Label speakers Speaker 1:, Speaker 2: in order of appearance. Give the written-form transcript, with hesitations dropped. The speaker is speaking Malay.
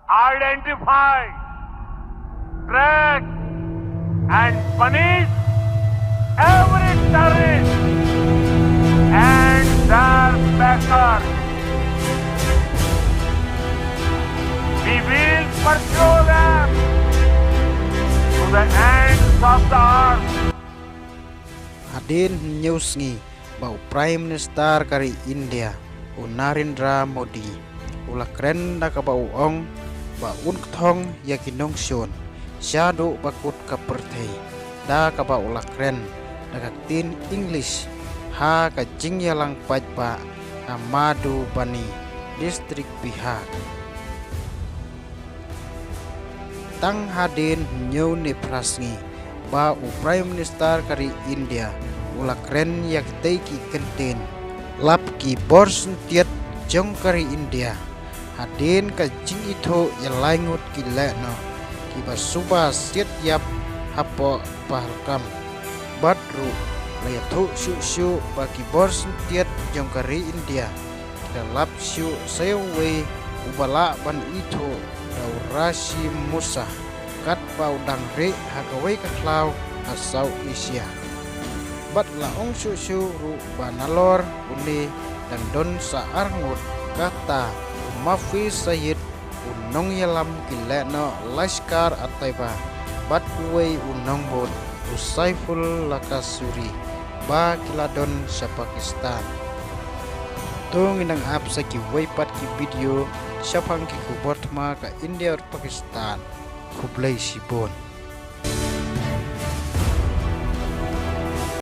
Speaker 1: identify, track, and punish every terrorist and their backers. We will pursue them to the ends of the earth.
Speaker 2: Hadin news ngi bau Prime Minister kari India Narendra Modi ula keren da ka bau ong ba un thong yakinong sion syado bakut ka perthei da ka bau ula keren da ka tin English ha ka jing yalang paj ba Amadu Bani distrik Bihar tang hadin nyu ni prasngi ba Prime Minister kari India ula keren yak ki kenten lap ki borsun tiat jong kari India hadin ka jing ito yalangut ki lekno ki basuba siat yap hapo pahalkam badru layathu shu bagi borsun tiat jong kari India kita lap shu sayowe ubala ban ito daurasi musa kat bau dangre hagawai kaklau asau Asia bat laong susu ru banalor uni dan don saarngut kata mafi sayid unong yalam kileno laskar ataiba bat kuwei unong bot usaiful lakasuri ba kiladon sa Pakistan tung inang ap sa kiwai pat ki video siapang ki kubortma ka India or Pakistan kublai sibon